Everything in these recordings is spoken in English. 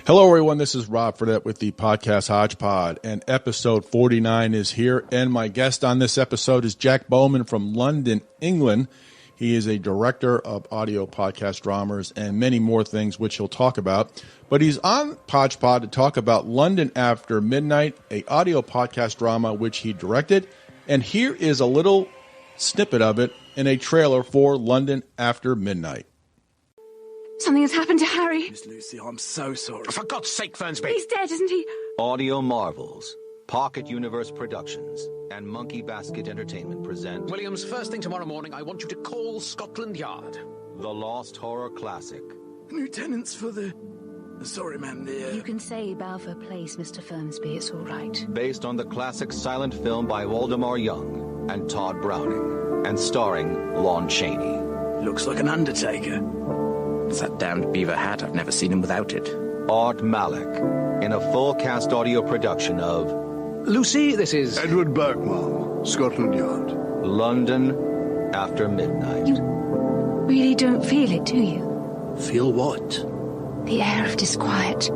Hello, everyone. This is Rob Fredette with the podcast Hodgepod, and episode 49 is here. And my guest on this episode is Jack Bowman from London, England. He is a director of audio podcast dramas and many more things, which he'll talk about. But he's on Hodgepod to talk about London After Midnight, a audio podcast drama which he directed. And here is a little snippet of it in a trailer for London After Midnight. Something has happened to Harry. Miss Lucy, I'm so sorry. For God's sake, Fernsby! He's dead, isn't he? Audio Marvels, Pocket Universe Productions, and Monkey Basket Entertainment present Williams, first thing tomorrow morning, I want you to call Scotland Yard. The Lost Horror Classic. New tenants for the... Sorry, ma'am, You can say Balfour Place, Mr. Fernsby, it's all right. Based on the classic silent film by Waldemar Young and Todd Browning, and starring Lon Chaney. Looks like an undertaker. It's that damned beaver hat. I've never seen him without it. Art Malik, in a full-cast audio production of Lucy, this is... Edward Bergman, Scotland Yard. London After Midnight. You really don't feel it, do you? Feel what? The air of disquiet.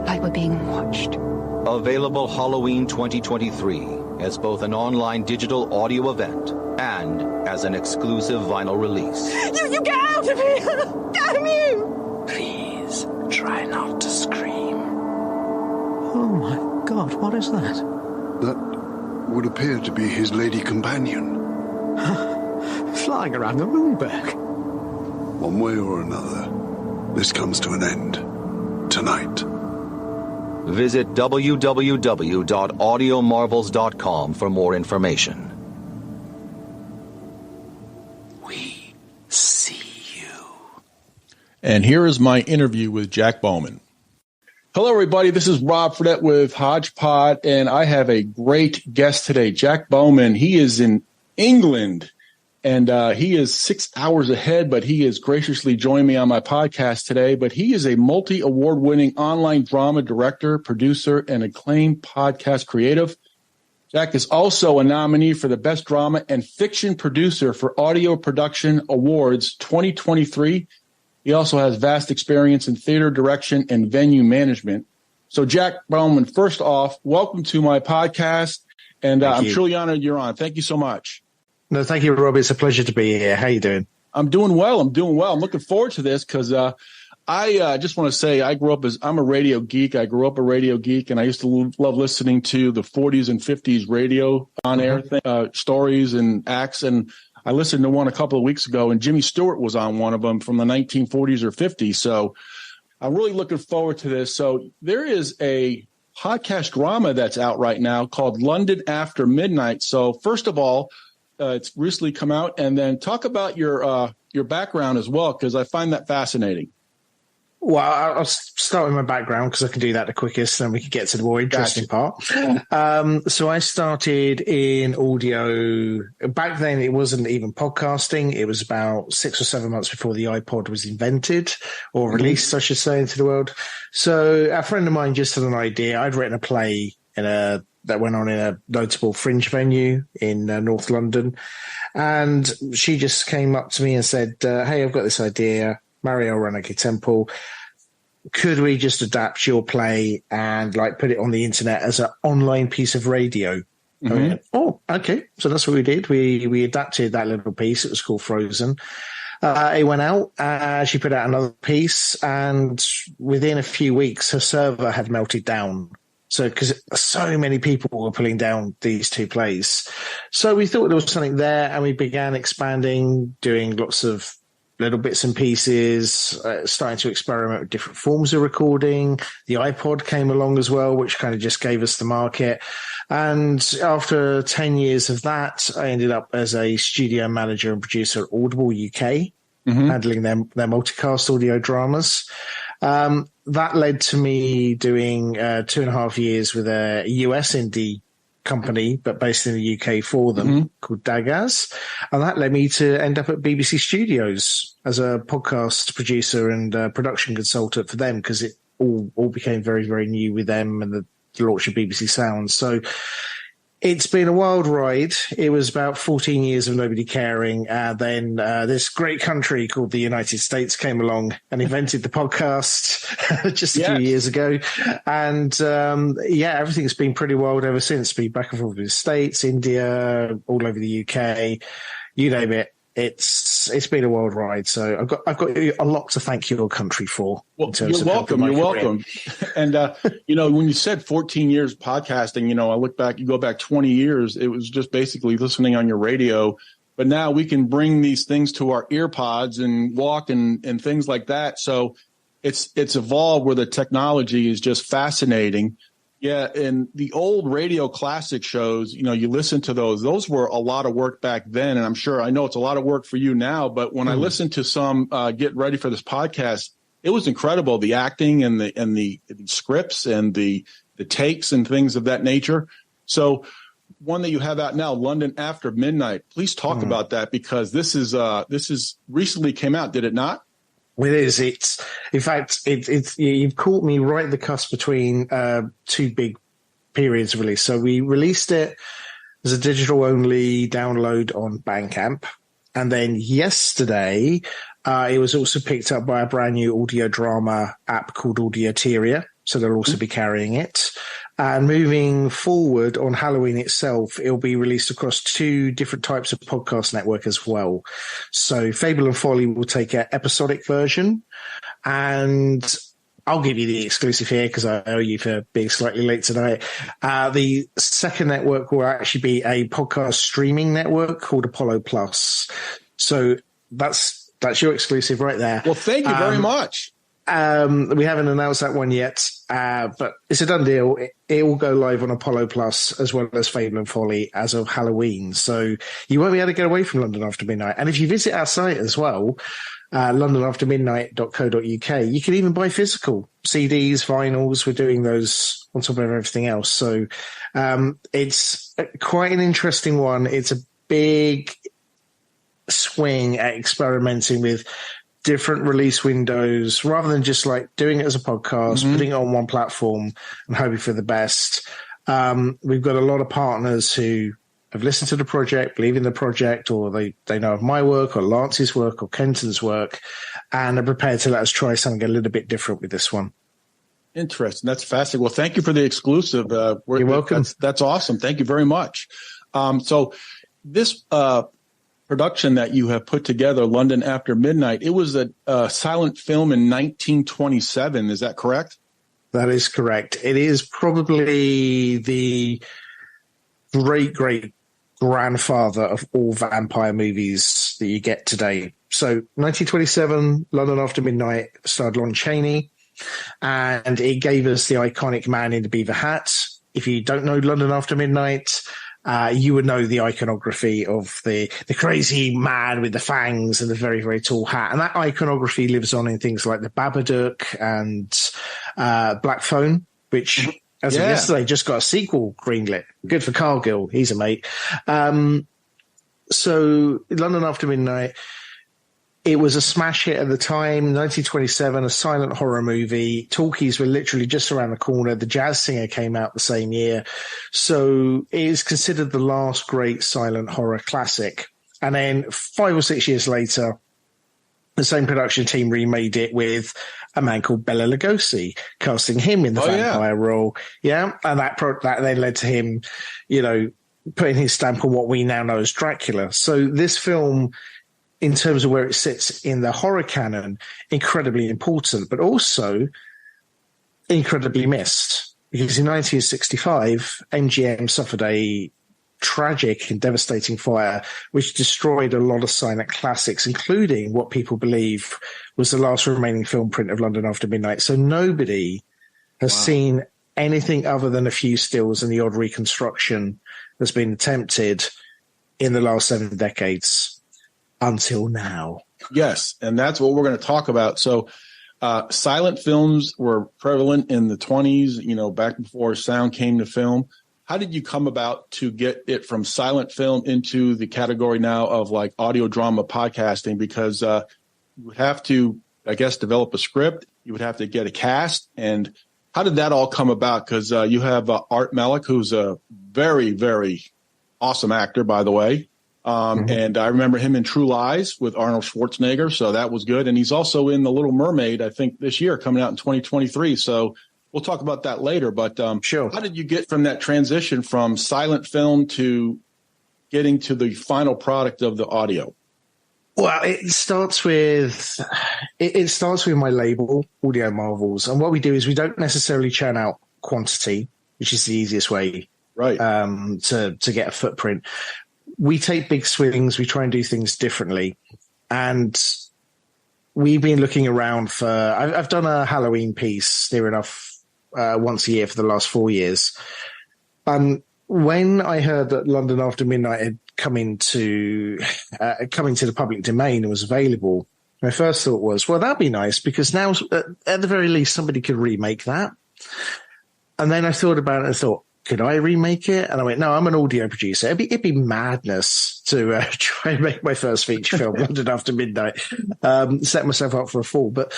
Like we're being watched. Available Halloween 2023 as both an online digital audio event and as an exclusive vinyl release. You get out of here! Damn you! Please, try not to scream. Oh, my God, what is that? That would appear to be his lady companion. Flying around the room, Berg. One way or another, this comes to an end. Tonight. Visit www.audiomarvels.com for more information. We see you. And here is my interview with Jack Bowman. Hello, everybody. This is Rob Fredette with Hodgepod, and I have a great guest today, Jack Bowman. He is in England, and he is 6 hours ahead, but he has graciously joined me on my podcast today. But he is a multi-award-winning online drama director, producer, and acclaimed podcast creative. Jack is also a nominee for the Best Drama and Fiction Producer for Audio Production Awards 2023. He also has vast experience in theater direction and venue management. So, Jack Bowman, first off, welcome to my podcast, and I'm truly honored you're on. Thank you so much. No, thank you, Rob. It's a pleasure to be here. How you doing? I'm doing well. I'm looking forward to this because I just want to say I'm a radio geek. I grew up a radio geek, and I used to love listening to the 40s and 50s radio on-air stories and acts. And I listened to one a couple of weeks ago, and Jimmy Stewart was on one of them from the 1940s or 50s. So I'm really looking forward to this. So there is a podcast drama that's out right now called London After Midnight. So first of all, it's recently come out, and then talk about your background as well, because I find that fascinating. Well, I'll start with my background because I can do that the quickest, and we can get to the more interesting part. So I started in audio. Back then, it wasn't even podcasting. It was about 6 or 7 months before the iPod was invented or released, I should say, into the world. So a friend of mine just had an idea. I'd written a play that went on in a notable fringe venue in North London. And she just came up to me and said, hey, I've got this idea, Mario Renegade Temple. Could we just adapt your play and put it on the internet as an online piece of radio? I went, oh, okay. So that's what we did. We adapted that little piece. It was called Frozen. It went out. She put out another piece, and within a few weeks, her server had melted down. So, because so many people were pulling down these two plays. So we thought there was something there, and we began expanding, doing lots of little bits and pieces, starting to experiment with different forms of recording. The iPod came along as well, which kind of just gave us the market. And after 10 years of that, I ended up as a studio manager and producer at Audible UK, handling their multicast audio dramas. That led to me doing 2.5 years with a US indie company, but based in the UK for them, called Dagaz. And that led me to end up at BBC Studios as a podcast producer and production consultant for them, because it all became very, very new with them and the launch of BBC Sounds. So It's been a wild ride. It was about 14 years of nobody caring. Then this great country called the United States came along and invented the podcast just a few years ago. And everything's been pretty wild ever since. Been back and forth with the States, India, all over the UK, you name it. It's been a wild ride. So I've got a lot to thank your country for. Well, you're welcome. You're welcome. And, when you said 14 years podcasting, I look back, you go back 20 years, it was just basically listening on your radio. But now we can bring these things to our ear pods and walk and things like that. So it's evolved where the technology is just fascinating. Yeah, and the old radio classic shows, you listen to those were a lot of work back then. And I know it's a lot of work for you now, but when I listened to some get ready for this podcast, it was incredible. The acting and the scripts and the takes and things of that nature. So one that you have out now, London After Midnight, please talk about that, because this is recently came out, did it not? It is. It's in fact, you've caught me right at the cusp between two big periods of release. So we released it as a digital only download on Bandcamp, and then yesterday it was also picked up by a brand new audio drama app called Audioteria. So they'll also be carrying it. And moving forward on Halloween itself, it'll be released across two different types of podcast network as well. So Fable and Folly will take an episodic version, and I'll give you the exclusive here because I owe you for being slightly late tonight. The second network will actually be a podcast streaming network called Apollo Plus. So that's your exclusive right there. Well, thank you very much. We haven't announced that one yet, but it's a done deal. It will go live on Apollo Plus as well as Fable and Folly as of Halloween. So you won't be able to get away from London After Midnight. And if you visit our site as well, londonaftermidnight.co.uk, you can even buy physical CDs, vinyls. We're doing those on top of everything else. So it's quite an interesting one. It's a big swing at experimenting with different release windows rather than just like doing it as a podcast, putting it on one platform and hoping for the best. We've got a lot of partners who have listened to the project, believe in the project, or they know of my work or Lance's work or Kenton's work, and are prepared to let us try something a little bit different with this one. Interesting. That's fascinating. Well, thank you for the exclusive. You're welcome. That's awesome. Thank you very much. So this production that you have put together, London After Midnight, it was a silent film in 1927. Is that correct? That is correct. It is probably the great grandfather of all vampire movies that you get today. So 1927, London After Midnight starred Lon Chaney, and it gave us the iconic man in the beaver hat. If you don't know London After Midnight, you would know the iconography of the crazy man with the fangs and the very, very tall hat. And that iconography lives on in things like the Babadook and Black Phone, which, as of yesterday, just got a sequel greenlit. Good for Cargill. He's a mate. So London After Midnight, it was a smash hit at the time, 1927, a silent horror movie. Talkies were literally just around the corner. The Jazz Singer came out the same year. So it is considered the last great silent horror classic. And then 5 or 6 years later, the same production team remade it with a man called Bela Lugosi, casting him in the vampire role. Yeah. And that then led to him, putting his stamp on what we now know as Dracula. So this film, in terms of where it sits in the horror canon, incredibly important, but also incredibly missed. Because in 1965, MGM suffered a tragic and devastating fire, which destroyed a lot of silent classics, including what people believe was the last remaining film print of London After Midnight. So nobody has seen anything other than a few stills and the odd reconstruction that's been attempted in the last 7 decades. Until now. Yes, and that's what we're going to talk about. So silent films were prevalent in the 20s, back before sound came to film. How did you come about to get it from silent film into the category now of like audio drama podcasting? Because you would have to, I guess, develop a script. You would have to get a cast. And how did that all come about? Because you have Art Malik, who's a very, very awesome actor, by the way. And I remember him in True Lies with Arnold Schwarzenegger, so that was good. And he's also in The Little Mermaid, I think, this year, coming out in 2023. So we'll talk about that later. But sure. How did you get from that transition from silent film to getting to the final product of the audio? Well, it starts with my label, Audio Marvels. And what we do is we don't necessarily churn out quantity, which is the easiest way to get a footprint. We take big swings. We try and do things differently. And we've been looking around for, I've done a Halloween piece near enough once a year for the last 4 years. When I heard that London After Midnight had come into the public domain and was available, my first thought was, well, that'd be nice because now at the very least somebody could remake that. And then I thought about it and thought, could I remake it? And I went, no, I'm an audio producer. It'd be madness to try and make my first feature film, London After Midnight, set myself up for a fall. But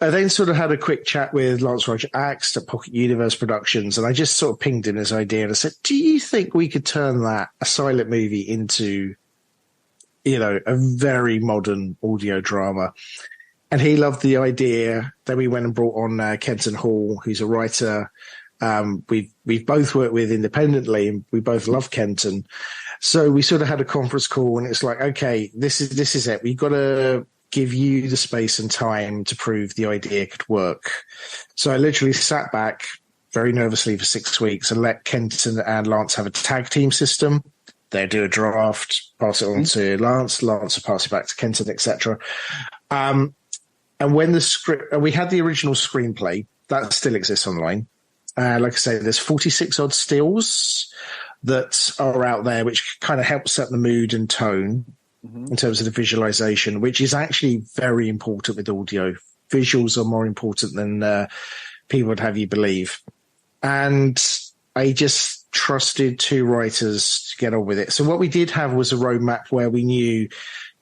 I then sort of had a quick chat with Lance Roger Axt at Pocket Universe Productions, and I just sort of pinged him this idea and I said, do you think we could turn that, a silent movie, into, a very modern audio drama? And he loved the idea. Then we went and brought on Kenton Hall, who's a writer we've both worked with independently, and we both love Kenton. So we sort of had a conference call, and it's like, okay, this is it. We've got to give you the space and time to prove the idea could work. So I literally sat back very nervously for 6 weeks and let Kenton and Lance have a tag team system. They do a draft, pass it on to Lance will pass it back to Kenton, etc. And when the script, we had the original screenplay that still exists online. Like I say, there's 46 odd stills that are out there, which kind of help set the mood and tone in terms of the visualization, which is actually very important with audio. Visuals are more important than people would have you believe. And I just trusted two writers to get on with it. So what we did have was a roadmap where we knew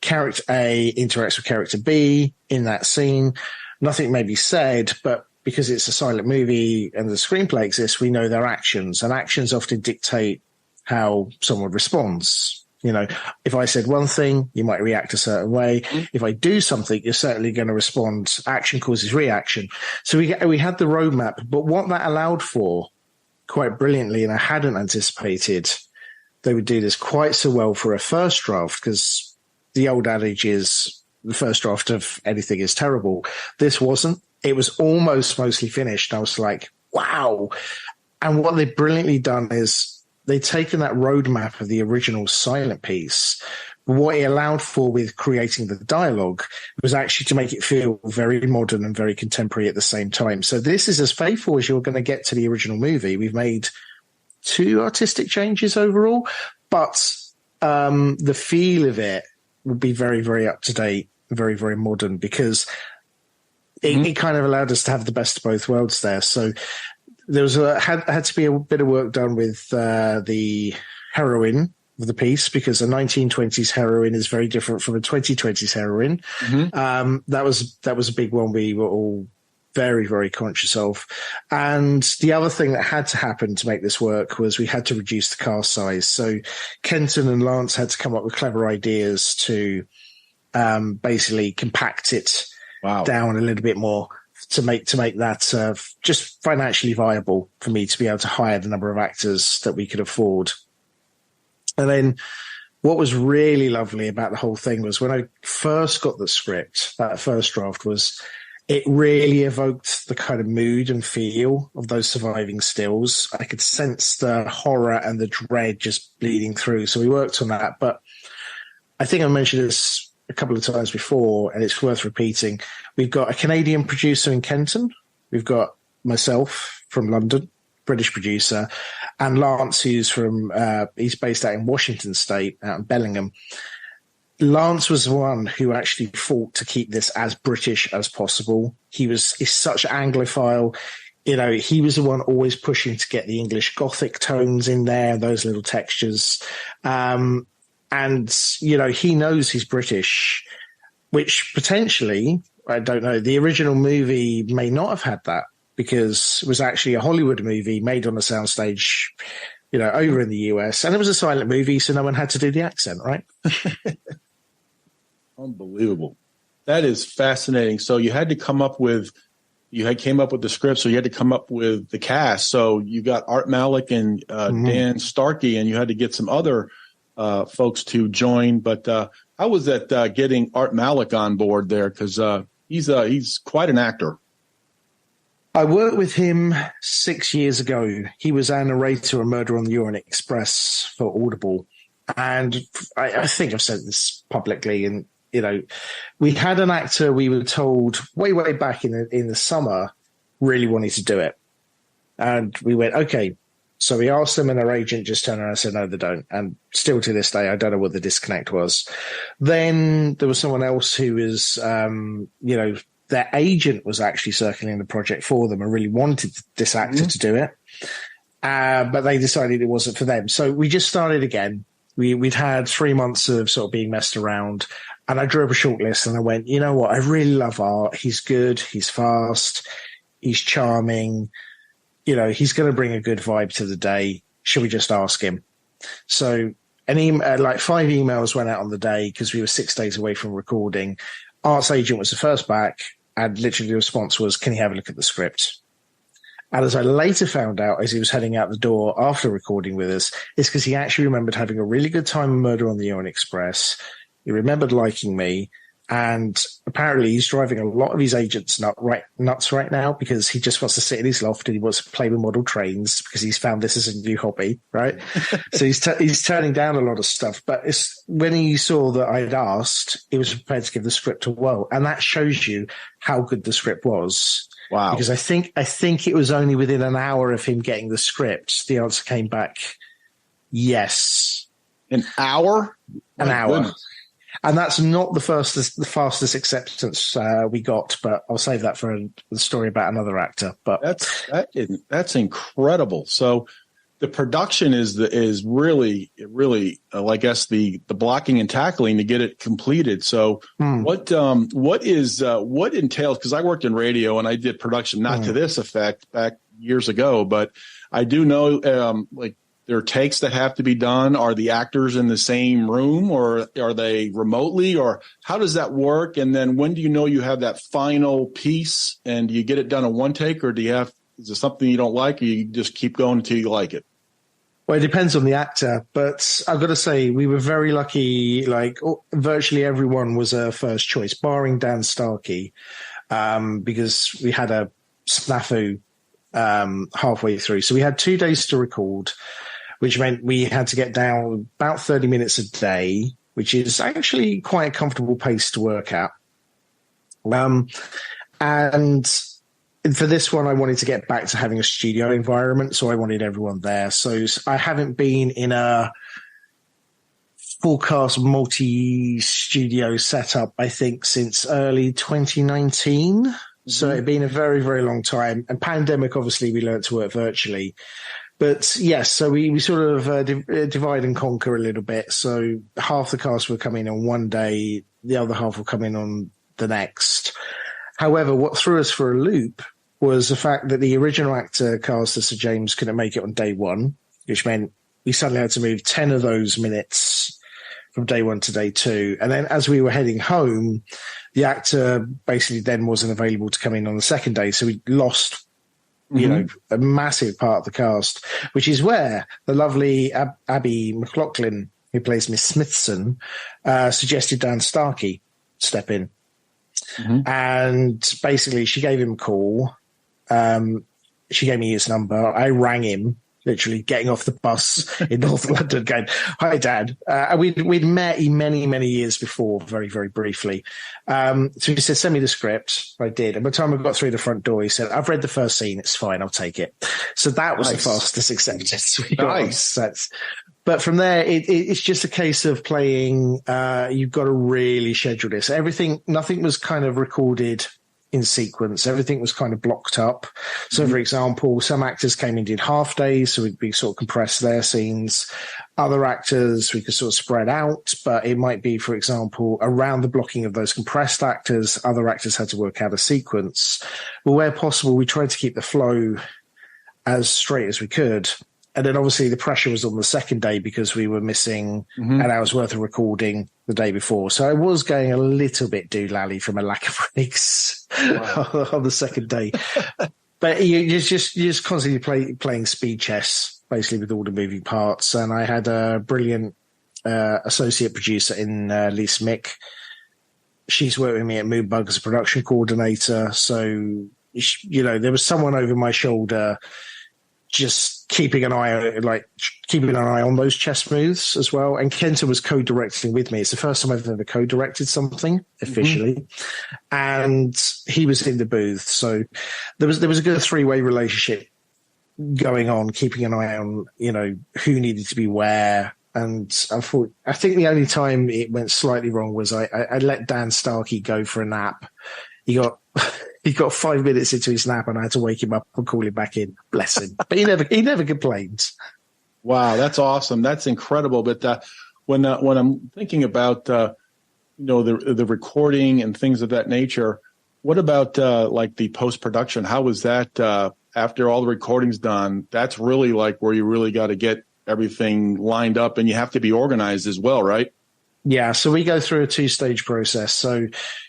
character A interacts with character B in that scene. Nothing may be said, but because it's a silent movie and the screenplay exists, we know their actions, and actions often dictate how someone responds. If I said one thing, you might react a certain way. If I do something, you're certainly going to respond. Action causes reaction. So we had the roadmap, but what that allowed for, quite brilliantly, and I hadn't anticipated they would do this quite so well for a first draft, because the old adage is the first draft of anything is terrible. This wasn't. It was almost mostly finished. I was like, wow. And what they've brilliantly done is they've taken that roadmap of the original silent piece. What it allowed for with creating the dialogue was actually to make it feel very modern and very contemporary at the same time. So this is as faithful as you're going to get to the original movie. We've made 2 artistic changes overall, but the feel of it will be very, very up to date, very, very modern, because it kind of allowed us to have the best of both worlds there. So there was had to be a bit of work done with the heroine of the piece, because a 1920s heroine is very different from a 2020s heroine. That was a big one we were all very, very conscious of. And the other thing that had to happen to make this work was we had to reduce the cast size. So Kenton and Lance had to come up with clever ideas to basically compact it down a little bit more to make that just financially viable for me to be able to hire the number of actors that we could afford. And then what was really lovely about the whole thing was when I first got the script, that first draft, was it really evoked the kind of mood and feel of those surviving stills. I could sense the horror and the dread just bleeding through. So we worked on that. But I think I mentioned this a couple of times before, and it's worth repeating. We've got a Canadian producer in Kenton. We've got myself from London, British producer, and Lance, who's he's based out in Washington State, out in Bellingham. Lance was the one who actually fought to keep this as British as possible. He's such an Anglophile. He was the one always pushing to get the English Gothic tones in there, those little textures. And, he knows he's British, which potentially, I don't know, the original movie may not have had that, because it was actually a Hollywood movie made on a soundstage, over in the US. And it was a silent movie, so no one had to do the accent, right? Unbelievable. That is fascinating. So you had to came up with the script, so you had to come up with the cast. So you got Art Malik and Dan Starkey, and you had to get some other folks to join. But how was that getting Art Malik on board there? Because he's quite an actor. I worked with him 6 years ago. He was our narrator on Murder on the Orient Express for Audible. And I think I've said this publicly. And, we had an actor we were told way back in the summer really wanted to do it. And we went, okay. So we asked them, and their agent just turned around and said, no, they don't. And still to this day, I don't know what the disconnect was. Then there was someone else who was, their agent was actually circling the project for them and really wanted this actor to do it. But they decided it wasn't for them. So we just started again. We'd had 3 months of sort of being messed around, and I drew up a short list and I went, you know what? I really love Art. He's good. He's fast. He's charming. He's going to bring a good vibe to the day. Should we just ask him? So 5 emails went out on the day because we were 6 days away from recording. Art's agent was the first back, and literally the response was, can you have a look at the script? And as I later found out, as he was heading out the door after recording with us, it's because he actually remembered having a really good time in Murder on the Orient Express. He remembered liking me. And apparently he's driving a lot of his agents nuts right now because he just wants to sit in his loft and he wants to play with model trains because he's found this as a new hobby, right? So he's turning down a lot of stuff. But when he saw that I'd asked, he was prepared to give the script a whirl. And that shows you how good the script was. Wow. Because I think it was only within an hour of him getting the script, the answer came back, yes. An hour? An hour. Goodness. And that's not the fastest acceptance we got, but I'll save that for the story about another actor. But that's incredible. So the production is really I guess the blocking and tackling to get it completed. So what entails? Because I worked in radio and I did production, not to this effect back years ago, but I do know there are takes that have to be done. Are the actors in the same room, or are they remotely, or how does that work? And then when do you know you have that final piece, and do you get it done in one take, or is it something you don't like, or you just keep going until you like it? Well, it depends on the actor, but I've got to say we were very lucky. Virtually everyone was a first choice, barring Dan Starkey, because we had a snafu halfway through. So we had 2 days to record, which meant we had to get down about 30 minutes a day, which is actually quite a comfortable pace to work at. And for this one, I wanted to get back to having a studio environment, so I wanted everyone there. So I haven't been in a full cast multi-studio setup, I think, since early 2019. So it'd been a very, very long time. And pandemic, obviously, we learned to work virtually. But yes, so we sort of divide and conquer a little bit. So half the cast will come in on one day, the other half will come in on the next. However, what threw us for a loop was the fact that the original actor cast as Sir James couldn't make it on day one, which meant we suddenly had to move 10 of those minutes from day one to day two. And then as we were heading home, the actor basically then wasn't available to come in on the second day. So we lost a massive part of the cast, which is where the lovely Abby McLaughlin, who plays Miss Smithson, suggested Dan Starkey step in. And basically she gave him a call. She gave me his number. I rang him, literally getting off the bus in North London going, hi, Dad. We'd met many, many years before, very, very briefly. So he said, send me the script. I did. And by the time I got through the front door, he said, I've read the first scene. It's fine. I'll take it. So that was the fastest acceptance we got. Nice. But from there, it's just a case of playing. You've got to really schedule this. Nothing was kind of recorded in sequence. Everything was kind of blocked up. So, for example, some actors came and did half days, so we sort of compressed their scenes. Other actors we could sort of spread out, but it might be, for example, around the blocking of those compressed actors, other actors had to work out a sequence. But where possible, we tried to keep the flow as straight as we could. And then obviously the pressure was on the second day because we were missing an hour's worth of recording the day before. So I was going a little bit doolally from a lack of breaks on the second day. But you're just constantly playing speed chess, basically, with all the moving parts. And I had a brilliant associate producer in Lisa Mick. She's worked with me at Moonbug as a production coordinator. So, there was someone over my shoulder just keeping an eye on those chess moves as well. And Kenton was co-directing with me. It's the first time I've ever co-directed something officially, and he was in the booth. So there was a good three-way relationship going on, keeping an eye on who needed to be where. And I think the only time it went slightly wrong was I let Dan Starkey go for a nap. He got 5 minutes into his nap, and I had to wake him up and call him back in. Bless him. But he never complained. Wow, that's awesome. That's incredible. But when I'm thinking about the recording and things of that nature, what about like the post production? How was that after all the recording's done? That's really like where you really got to get everything lined up, and you have to be organized as well, right? Yeah, so we go through a 2-stage process. So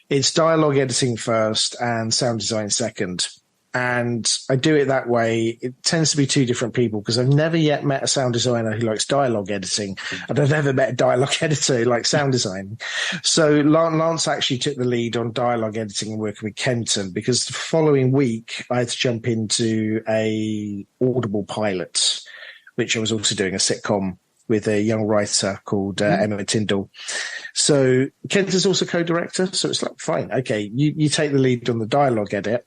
it's dialogue editing first and sound design second. And I do it that way. It tends to be 2 different people because I've never yet met a sound designer who likes dialogue editing. And I've never met a dialogue editor who likes sound design. So Lance actually took the lead on dialogue editing and working with Kenton, because the following week I had to jump into a Audible pilot, which I was also doing a sitcom with a young writer called Emma Tyndall. So Kenton's also co-director. So it's like, fine, okay, you take the lead on the dialogue edit.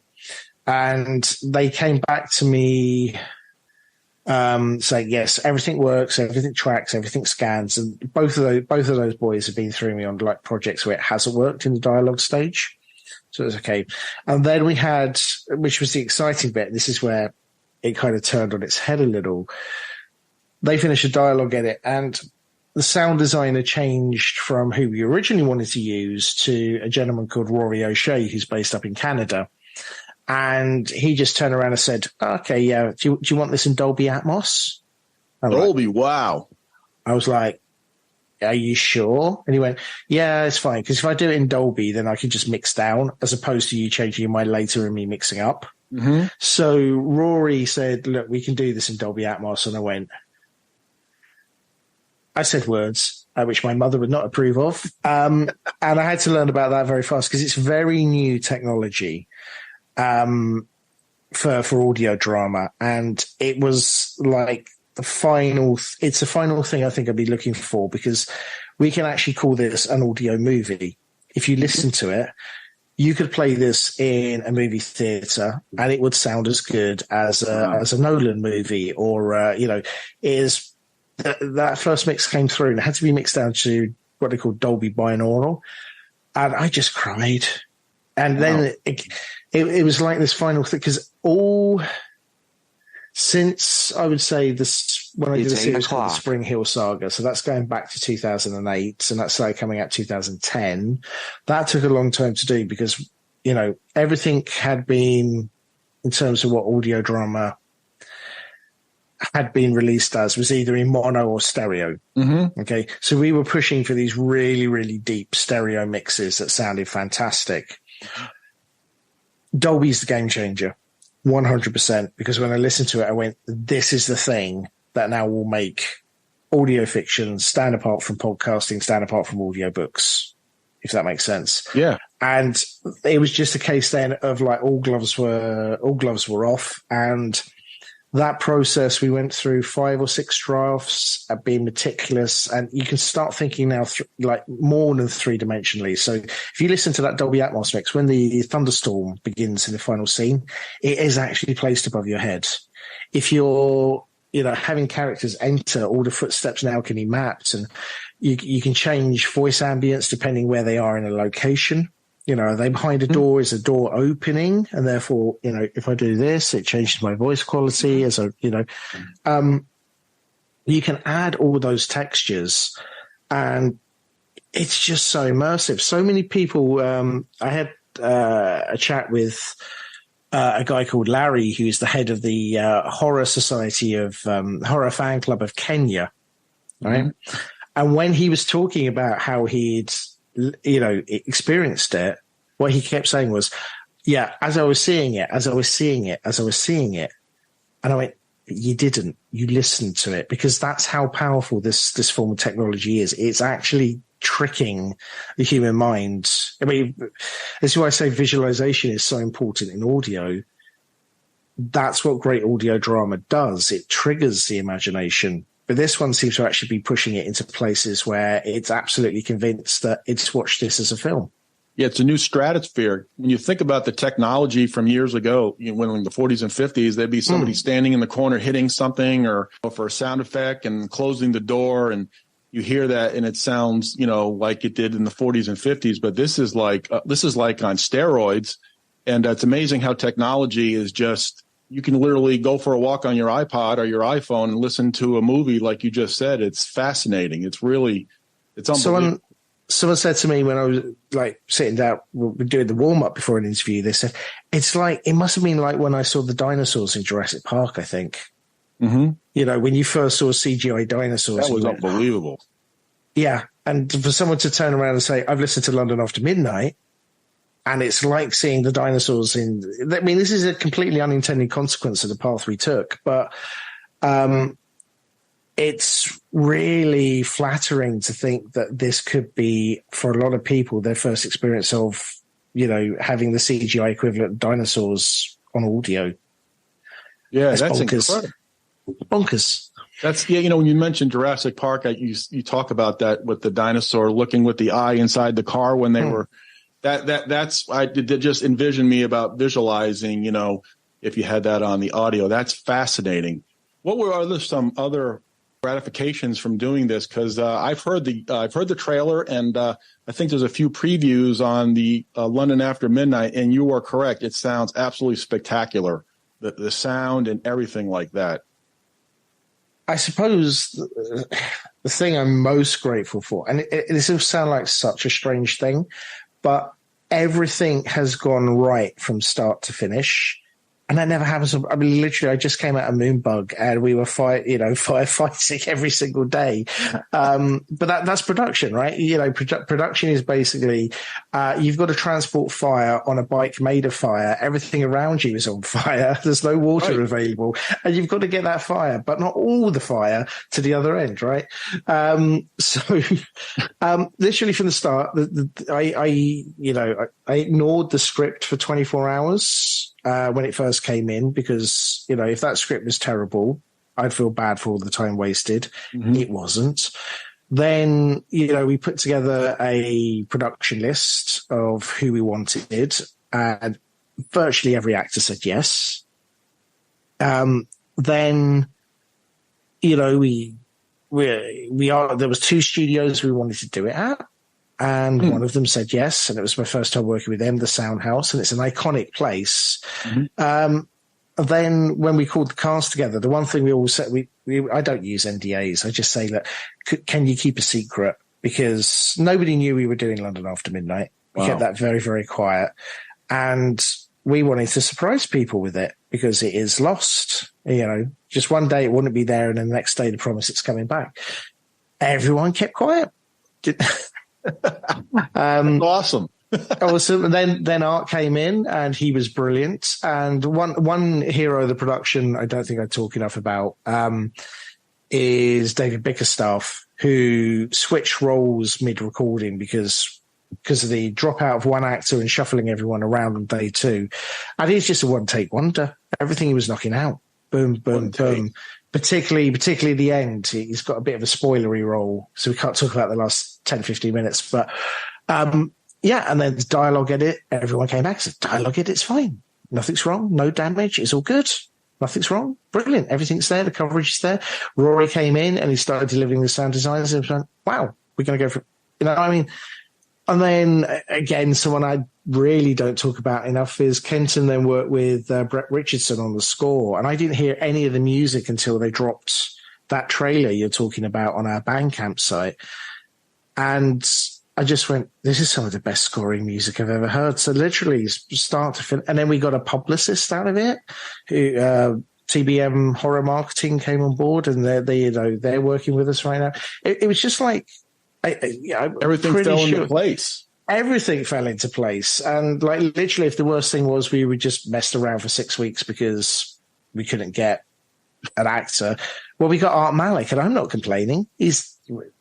And they came back to me saying, yes, everything works, everything tracks, everything scans. And both of those boys have been through me on like projects where it hasn't worked in the dialogue stage. So it's okay. And then we had, which was the exciting bit, this is where it kind of turned on its head a little. They finished a dialogue edit, and the sound designer changed from who we originally wanted to use to a gentleman called Rory O'Shea, who's based up in Canada. And he just turned around and said, okay, yeah, do you want this in Dolby Atmos? Dolby, wow. I was like, are you sure? And he went, yeah, it's fine, because if I do it in Dolby, then I can just mix down, as opposed to you changing your mind later and me mixing up. Mm-hmm. So Rory said, look, we can do this in Dolby Atmos. And I said words which my mother would not approve of. And I had to learn about that very fast because it's very new technology for audio drama. And it was like it's the final thing I think I'd be looking for, because we can actually call this an audio movie. If you listen to it, you could play this in a movie theater and it would sound as good as a Nolan movie, or, that first mix came through and it had to be mixed down to what they call Dolby binaural. And I just cried. And then it was like this final thing, because since I would say this, when I did a series called the Spring Hill Saga, so that's going back to 2008, and that's coming out 2010. That took a long time to do because, everything had been, in terms of what audio drama had been released as, was either in mono or stereo. Mm-hmm. Okay. So we were pushing for these really, really deep stereo mixes that sounded fantastic. Dolby's the game changer, 100%, because when I listened to it, I went, this is the thing that now will make audio fiction stand apart from podcasting, stand apart from audiobooks, if that makes sense. Yeah. And it was just a case then of like all gloves were off, and that process, we went through 5 or 6 drafts at being meticulous, and you can start thinking now like more than 3-dimensionally. So if you listen to that Dolby Atmos mix, when the thunderstorm begins in the final scene, it is actually placed above your head. If you're, having characters enter, all the footsteps now can be mapped, and you can change voice ambience depending where they are in a location. Are they behind a door? Is a door opening? And therefore, if I do this, it changes my voice quality. You can add all those textures, and it's just so immersive. So many people, I had a chat with a guy called Larry, who is the head of the horror society of horror fan club of Kenya, right? Mm-hmm. And when he was talking about how he'd, experienced it, what he kept saying was, yeah, as I was seeing it. And I went, you didn't. You listened to it, because that's how powerful this form of technology is. It's actually tricking the human mind. I mean, this is why I say visualization is so important in audio. That's what great audio drama does. It triggers the imagination. But this one seems to actually be pushing it into places where it's absolutely convinced that it's watched this as a film. Yeah, it's a new stratosphere. When you think about the technology from years ago, when in the 40s and 50s, there'd be somebody standing in the corner hitting something or for a sound effect and closing the door, and you hear that and it sounds, like it did in the 40s and 50s. But this is like on steroids, and it's amazing how technology is just. You can literally go for a walk on your iPod or your iPhone and listen to a movie, like you just said. It's fascinating. It's unbelievable. Someone said to me when I was sitting down, doing the warm up before an interview, they said, it must have been like when I saw the dinosaurs in Jurassic Park, I think. Mm-hmm. When you first saw CGI dinosaurs. That was unbelievable. Yeah. And for someone to turn around and say, I've listened to London After Midnight, and it's like seeing the dinosaurs this is a completely unintended consequence of the path we took, but it's really flattering to think that this could be, for a lot of people, their first experience of, having the CGI equivalent of dinosaurs on audio. Yeah, that's bonkers. Incredible. Bonkers. That's, when you mentioned Jurassic Park, you talk about that with the dinosaur looking with the eye inside the car when they were, I did just envision me about visualizing, if you had that on the audio. That's fascinating. What were some other gratifications from doing this? Because I've heard the trailer, and I think there's a few previews on the London After Midnight, and you are correct. It sounds absolutely spectacular. The sound and everything like that. I suppose the thing I'm most grateful for, and this will sound like such a strange thing, but everything has gone right from start to finish. And that never happens. I mean, literally, I just came out of Moonbug and we were firefighting every single day. But that's production, right? Production is basically, you've got to transport fire on a bike made of fire. Everything around you is on fire. There's no water available, and you've got to get that fire, but not all the fire, to the other end, right? Literally from the start, I ignored the script for 24 hours. When it first came in, because, if that script was terrible, I'd feel bad for all the time wasted. Mm-hmm. It wasn't. Then, we put together a production list of who we wanted, and virtually every actor said yes. Then, there was 2 studios we wanted to do it at. And one of them said yes, and it was my first time working with them, the Sound House, and it's an iconic place. Mm-hmm. Then when we called the cast together, the one thing we always said, I don't use NDAs. I just say, look, can you keep a secret? Because nobody knew we were doing London After Midnight. We kept that very, very quiet. And we wanted to surprise people with it because it is lost. Just one day it wouldn't be there, and then the next day they promise it's coming back. Everyone kept quiet. Awesome. Awesome. And then Art came in, and he was brilliant. And one hero of the production I don't think I talk enough about is David Bickerstaff, who switched roles mid-recording because of the dropout of one actor and shuffling everyone around on day 2. And he's just a one-take wonder. Everything he was knocking out. Boom, boom, boom. Particularly the end. He's got a bit of a spoilery role, so we can't talk about the last 10, 15 minutes. But and then the dialogue edit, everyone came back and said, dialogue edit's fine. Nothing's wrong, no damage, it's all good. Nothing's wrong, brilliant, everything's there, the coverage is there. Rory came in and he started delivering the sound designs, and went, wow, we're going to go for, and then again, someone I really don't talk about enough is Kenton then worked with Brett Richardson on the score. And I didn't hear any of the music until they dropped that trailer you're talking about on our Bandcamp site. And I just went, this is some of the best scoring music I've ever heard. So literally start to finish. And then we got a publicist out of it who, TBM Horror Marketing came on board, and they're working with us right now. It was just like, everything fell into place. Everything fell into place. And like literally, if the worst thing was we would just messed around for 6 weeks because we couldn't get an actor. Well, we got Art Malik, and I'm not complaining.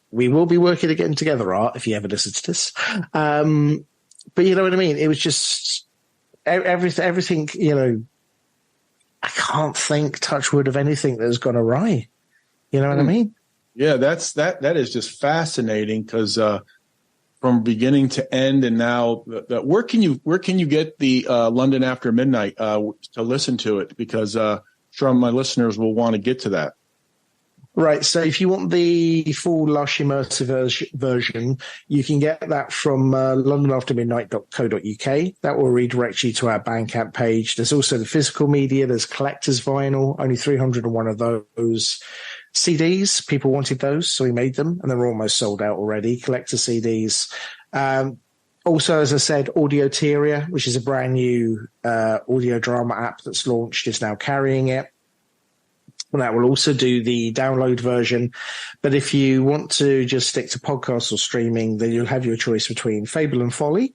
We will be working again together, Art, if you ever listen to this. But you know what I mean? It was just everything, you know, I can't think, touch wood, of anything that has gone awry. You know what I mean? Yeah, that is just fascinating because from beginning to end, and now where can you get the London After Midnight to listen to it? Because sure, my listeners will want to get to that. Right. So if you want the full lush immersive version, you can get that from londonaftermidnight.co.uk. That will redirect you to our Bandcamp page. There's also the physical media. There's collector's vinyl, only 301 of those. CDs, people wanted those, so we made them, and they're almost sold out already. Collector CDs. Also, as I said, Audioteria, which is a brand new audio drama app that's launched, is now carrying it. And that will also do the download version. But if you want to just stick to podcasts or streaming, then you'll have your choice between Fable and Folly,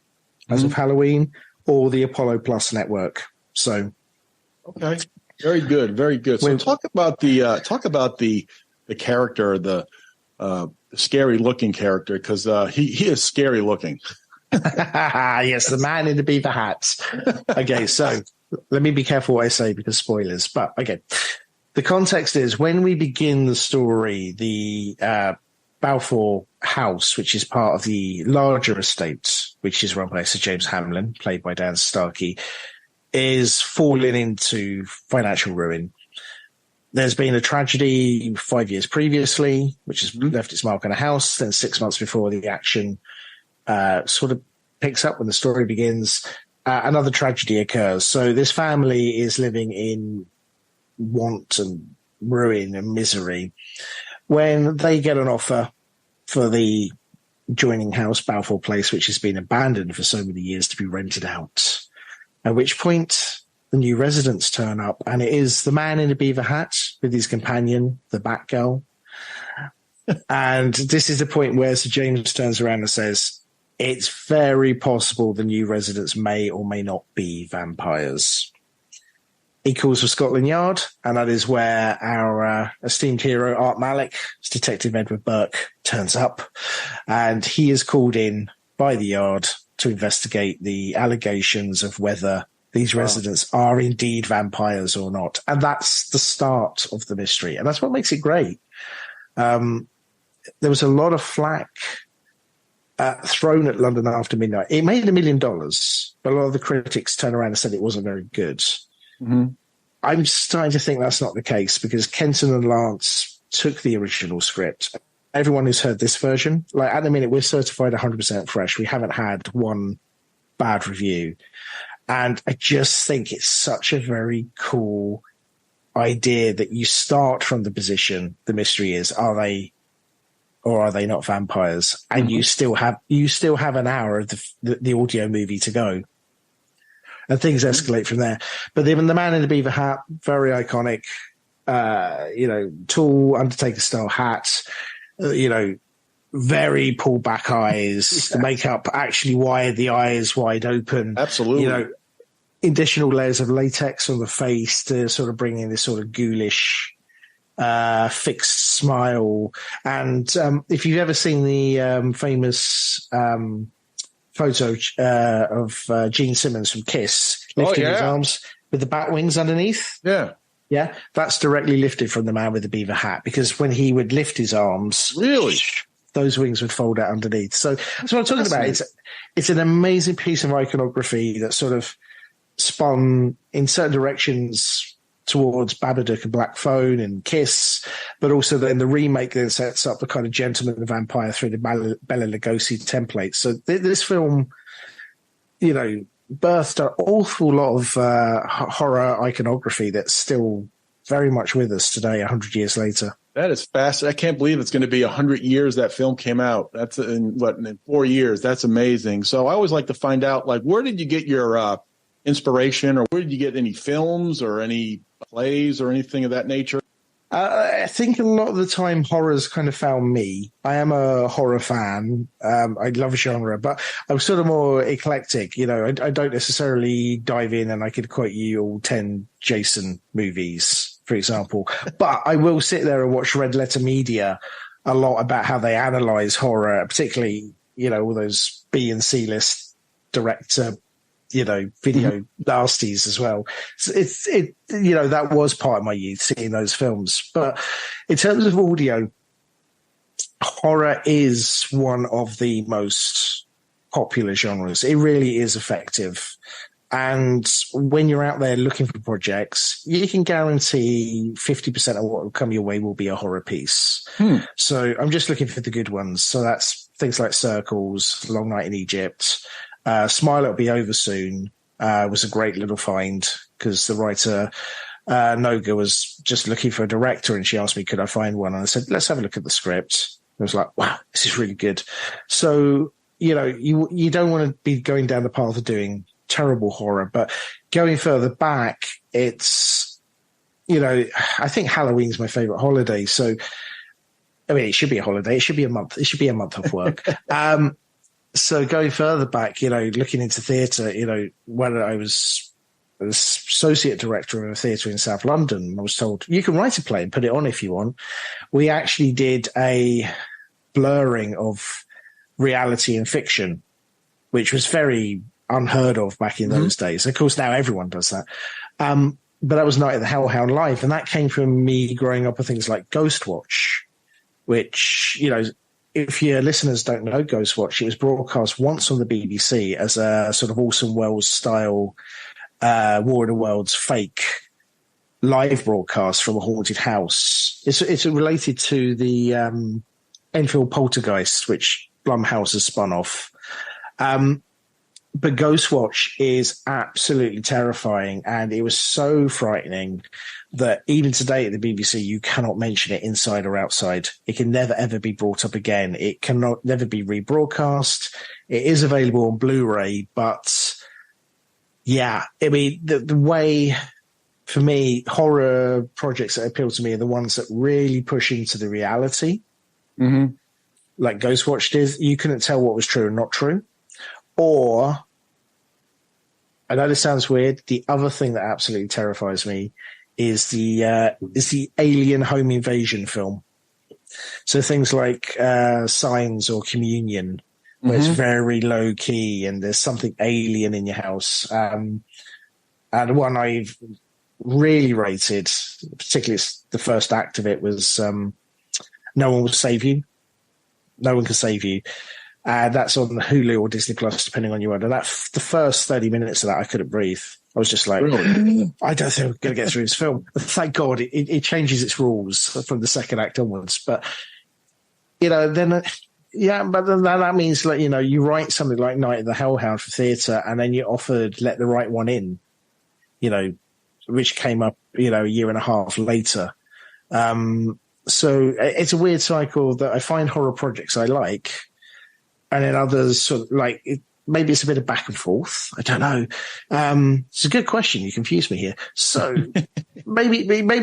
as of Halloween, or the Apollo Plus network. So, okay, very good, very good. So talk about the character, the scary looking character, because he is scary looking. Yes, the man in the beaver hat. Okay, so let me be careful what I say because spoilers. But okay. The context is when we begin the story, the Balfour house, which is part of the larger estate, which is run by Sir James Hamlin, played by Dan Starkey, is falling into financial ruin. There's been a tragedy 5 years previously, which has left its mark on a house. Then 6 months before the action sort of picks up when the story begins, another tragedy occurs. So this family is living in want and ruin and misery when they get an offer for the joining house, Balfour Place, which has been abandoned for so many years, to be rented out. At which point the new residents turn up, and it is the man in a beaver hat with his companion, the Batgirl. And this is the point where Sir James turns around and says, it's very possible the new residents may or may not be vampires. He calls for Scotland Yard, and that is where our esteemed hero, Art Malik, Detective Edward Burke, turns up. And he is called in by the Yard to investigate the allegations of whether these residents are indeed vampires or not. And that's the start of the mystery. And that's what makes it great. There was a lot of flack thrown at London After Midnight. It made $1 million, but a lot of the critics turned around and said it wasn't very good. Mm-hmm. I'm starting to think that's not the case because Kenton and Lance took the original script. Everyone who's heard this version, like at the minute, we're certified 100% fresh. We haven't had one bad review. And I just think it's such a very cool idea that you start from the position. The mystery is, are they or are they not vampires? And you still have an hour of the audio movie to go. And things escalate from there. But even the man in the beaver hat, very iconic, tall Undertaker-style hat, very pulled back eyes. The makeup actually wired the eyes wide open. Absolutely. Additional layers of latex on the face to sort of bring in this sort of ghoulish, fixed smile. And if you've ever seen the famous photo of Gene Simmons from Kiss lifting his arms with the bat wings underneath. Yeah. Yeah. That's directly lifted from the man with the beaver hat because when he would lift his arms, really, those wings would fold out underneath. So that's what I'm talking about. It's an amazing piece of iconography that sort of spun in certain directions towards Babadook and Black Phone and Kiss, but also then the remake then sets up the kind of Gentleman and Vampire through the Bela Lugosi template. So this film, birthed an awful lot of horror iconography that's still very much with us today, 100 years later. That is fast. I can't believe it's going to be 100 years that film came out. That's in 4 years. That's amazing. So I always like to find out, like, where did you get your inspiration, or where did you get any films or any plays or anything of that nature? I think a lot of the time horror's kind of found me. I am a horror fan. I love genre, but I'm sort of more eclectic. You know, I don't necessarily dive in and I could quote you all 10 Jason movies, for example. But I will sit there and watch Red Letter Media a lot about how they analyze horror, particularly, you know, all those B and C list director, you know, video nasties as well. It's you know, that was part of my youth, seeing those films. But in terms of audio, horror is one of the most popular genres. It really is effective. And when you're out there looking for projects, you can guarantee 50% of what will come your way will be a horror piece. So I'm just looking for the good ones. So that's things like Circles, Long Night in Egypt, Smile It'll Be Over Soon was a great little find, because the writer Noga was just looking for a director, and she asked me, could I find one? And I said, let's have a look at the script. I was like, wow, this is really good. So, you know, you don't want to be going down the path of doing terrible horror, but going further back, it's, you know, I think Halloween's my favorite holiday. So, I mean, it should be a holiday. It should be a month. It should be a month of work. So going further back, you know, looking into theatre, you know, when I was an associate director of a theatre in South London, I was told, you can write a play and put it on if you want. We actually did a blurring of reality and fiction, which was very unheard of back in those days. Of course, now everyone does that. But that was Night at the Hellhound Live. And that came from me growing up with things like Ghostwatch, which, you know, if your listeners don't know Ghostwatch, it was broadcast once on the BBC as a sort of Orson Welles style War of the Worlds fake live broadcast from a haunted house. It's related to the Enfield Poltergeist, which Blumhouse has spun off. But Ghostwatch is absolutely terrifying, and it was so frightening that even today at the BBC, you cannot mention it inside or outside. It can never, ever be brought up again. It cannot never be rebroadcast. It is available on Blu-ray, but yeah, I mean, the way, for me, horror projects that appeal to me are the ones that really push into the reality. Like Ghostwatch did. You couldn't tell what was true and not true. Or, I know this sounds weird, the other thing that absolutely terrifies me is the alien home invasion film. So things like Signs or Communion, where it's very low key and there's something alien in your house. And one I've really rated, particularly the first act of it, was No One Will Save You. No One Can Save You. That's on Hulu or Disney Plus, depending on your one. And the first 30 minutes of that, I couldn't breathe. I was just like, really? I don't think I'm going to get through this film. Thank God it changes its rules from the second act onwards. But, you know, then, yeah, but then that means, like, you know, you write something like Night of the Hellhound for theatre, and then you're offered Let the Right One In, you know, which came up, you know, a year and a half later. So it's a weird cycle that I find horror projects I like, and then others sort of like maybe it's a bit of back and forth. I don't know. It's a good question. You confused me here. So maybe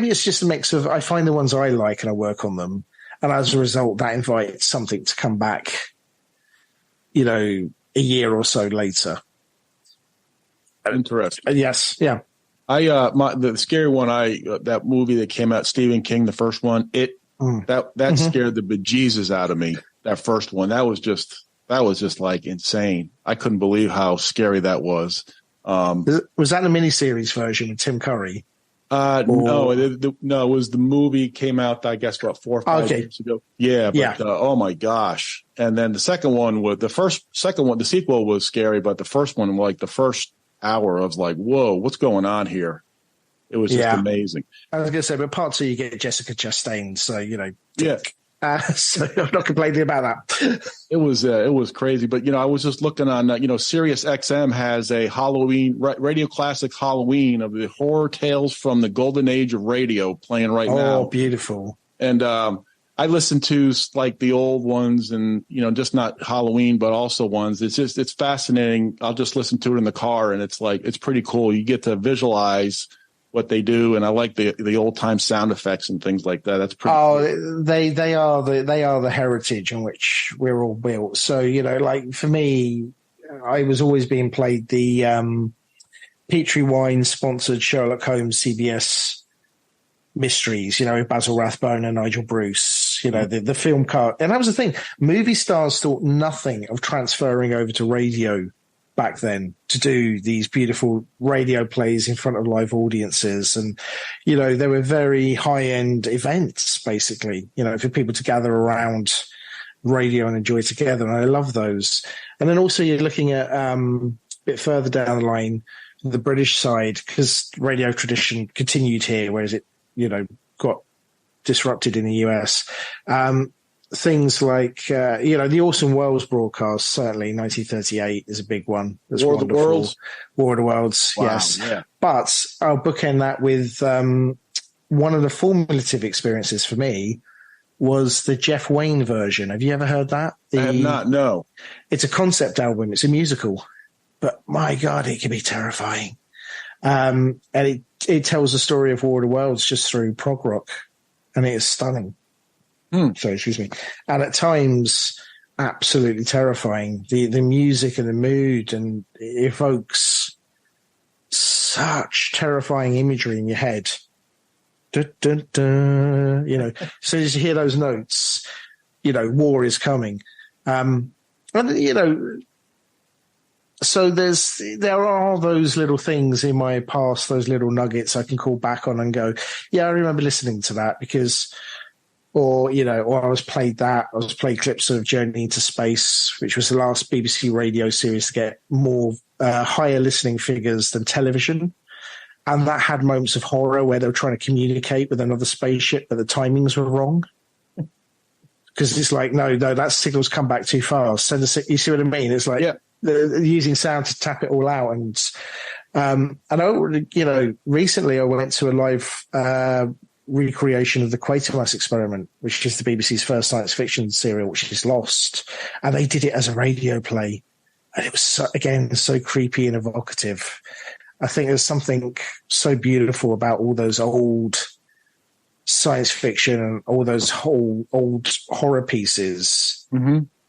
it's just a mix of, I find the ones I like and I work on them. And as a result, that invites something to come back, you know, a year or so later. Interesting. Yes. Yeah. The scary one, that movie that came out, Stephen King, the first one, that scared the bejesus out of me. That first one, that was just like insane. I couldn't believe how scary that was. Was that the miniseries version with Tim Curry? No, it was the movie came out, I guess, about 4 or 5 years ago. Yeah, but oh my gosh! And then the second one the sequel was scary, but the first one, like the first hour, I was like, whoa, what's going on here? It was just amazing. I was going to say, but part two, you get Jessica Chastain, so, you know. So I'm not complaining about that. It was crazy. But, I was just looking on, Sirius XM has a Halloween, Radio Classics Halloween of the horror tales from the golden age of radio playing right now. Oh, beautiful. And I listen to like the old ones and, just not Halloween, but also ones. It's fascinating. I'll just listen to it in the car and it's pretty cool. You get to visualize what they do. And I like the old time sound effects and things like that. That's pretty cool. They are the heritage on which we're all built. So, like for me, I was always being played the Petrie Wine sponsored Sherlock Holmes CBS mysteries, with Basil Rathbone and Nigel Bruce, the film card. And that was the thing. Movie stars thought nothing of transferring over to radio back then to do these beautiful radio plays in front of live audiences. And, they were very high-end events, basically, for people to gather around radio and enjoy together. And I love those. And then also you're looking at a bit further down the line, the British side, because radio tradition continued here, whereas it, got disrupted in the US. Things like, the Orson Welles broadcast, certainly 1938 is a big one. That's War of the Worlds. War of the Worlds, wow, yes. Yeah. But I'll bookend that with one of the formative experiences for me was the Jeff Wayne version. Have you ever heard that? I have not, no. It's a concept album. It's a musical. But my God, it can be terrifying. And it tells the story of War of the Worlds just through prog rock. And it is stunning. Sorry, excuse me. And at times, absolutely terrifying. The music and the mood, and it evokes such terrifying imagery in your head. Dun, dun, dun, so as you hear those notes, war is coming. So there are those little things in my past, those little nuggets I can call back on and go, yeah, I remember listening to that because, or I was played clips of Journey into Space, which was the last BBC radio series to get more higher listening figures than television. And that had moments of horror where they were trying to communicate with another spaceship, but the timings were wrong. Because it's like, no, that signal's come back too fast. You see what I mean? It's like, they're using sound to tap it all out. And recently I went to a live recreation of the Quatermass Experiment, which is the BBC's first science fiction serial, which is lost. And they did it as a radio play. And it was, so creepy and evocative. I think there's something so beautiful about all those old science fiction and all those old horror pieces,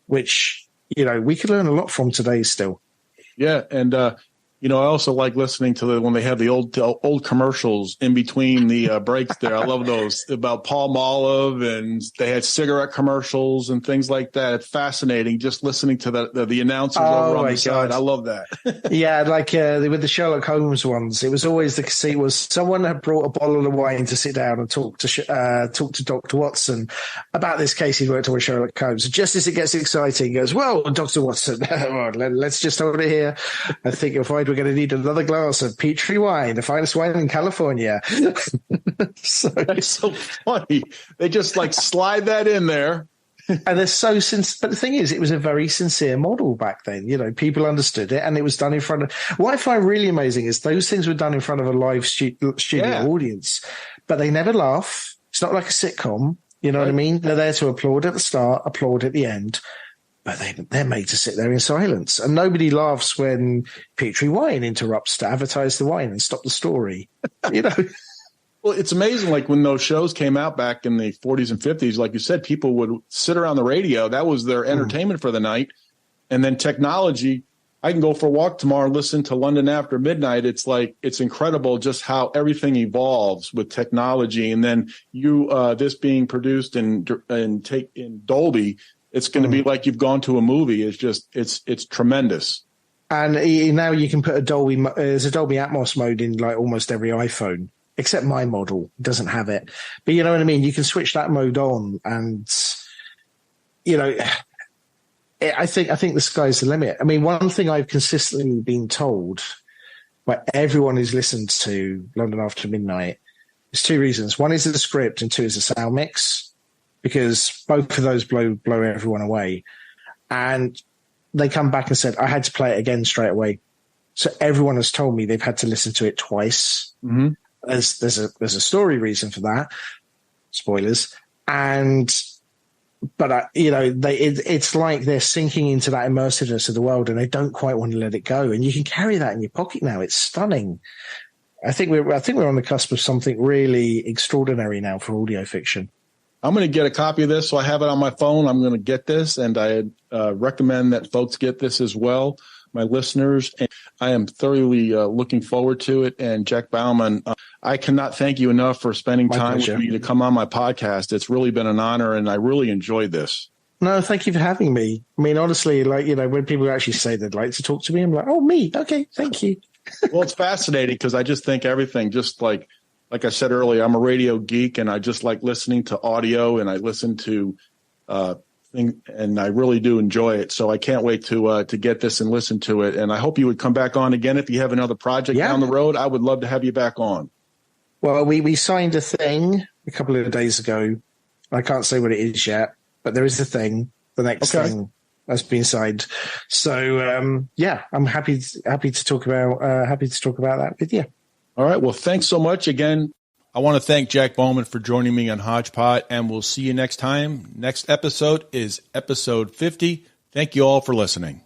which, we could learn a lot from today still. Yeah. And, I also like listening to when they have the old commercials in between the breaks there. I love those about Palmolive, and they had cigarette commercials and things like that. It's fascinating just listening to the announcers over on the side. I love that. Yeah, like with the Sherlock Holmes ones, it was always the conceit was someone had brought a bottle of wine to sit down and talk to Dr. Watson about this case he'd worked on with Sherlock Holmes. Just as it gets exciting, he goes, well, Dr. Watson, let's just hold it here. I think you'll find we're going to need another glass of Petrie wine, the finest wine in California. So it's so funny. They just slide that in there. And they're so but the thing is, it was a very sincere model back then. People understood it, and it was done in front of. What I find really amazing is those things were done in front of a live studio audience, but they never laugh. It's not like a sitcom. You know what I mean? They're there to applaud at the start, applaud at the end. But they're made to sit there in silence. And nobody laughs when Petrie Wine interrupts to advertise the wine and stop the story. Well, it's amazing. Like when those shows came out back in the 40s and 50s, like you said, people would sit around the radio. That was their entertainment for the night. And then technology, I can go for a walk tomorrow and listen to London After Midnight. It's incredible just how everything evolves with technology. And then this being produced in Dolby, it's going to be like you've gone to a movie. It's tremendous. And now you can put there's a Dolby Atmos mode in almost every iPhone, except my model doesn't have it. But you know what I mean? You can switch that mode on, and I think the sky's the limit. I mean, one thing I've consistently been told by everyone who's listened to London After Midnight is two reasons. One is the script, and two is the sound mix. because both of those blow everyone away. And they come back and said, I had to play it again straight away. So everyone has told me they've had to listen to it twice. Mm-hmm. There's a story reason for that. Spoilers. But it's like they're sinking into that immersiveness of the world, and they don't quite want to let it go. And you can carry that in your pocket now. It's stunning. I think we're on the cusp of something really extraordinary now for audio fiction. I'm going to get a copy of this, so I have it on my phone. I'm going to get this, and I recommend that folks get this as well, my listeners. And I am thoroughly looking forward to it. And Jack Bowman, I cannot thank you enough for spending time with me to come on my podcast. It's really been an honor, and I really enjoyed this. No, thank you for having me. I mean, honestly, when people actually say they'd like to talk to me, I'm like, oh, me? Okay, thank you. Well, it's fascinating because I just think everything, just like I said earlier, I'm a radio geek, and I just like listening to audio, and I listen to things, and I really do enjoy it. So I can't wait to get this and listen to it. And I hope you would come back on again if you have another project down the road. I would love to have you back on. Well, we signed a thing a couple of days ago. I can't say what it is yet, but there is a thing. The next thing has been signed. So I'm happy to talk about that with you. All right. Well, thanks so much again. I want to thank Jack Bowman for joining me on Hodgepod, and we'll see you next time. Next episode is episode 50. Thank you all for listening.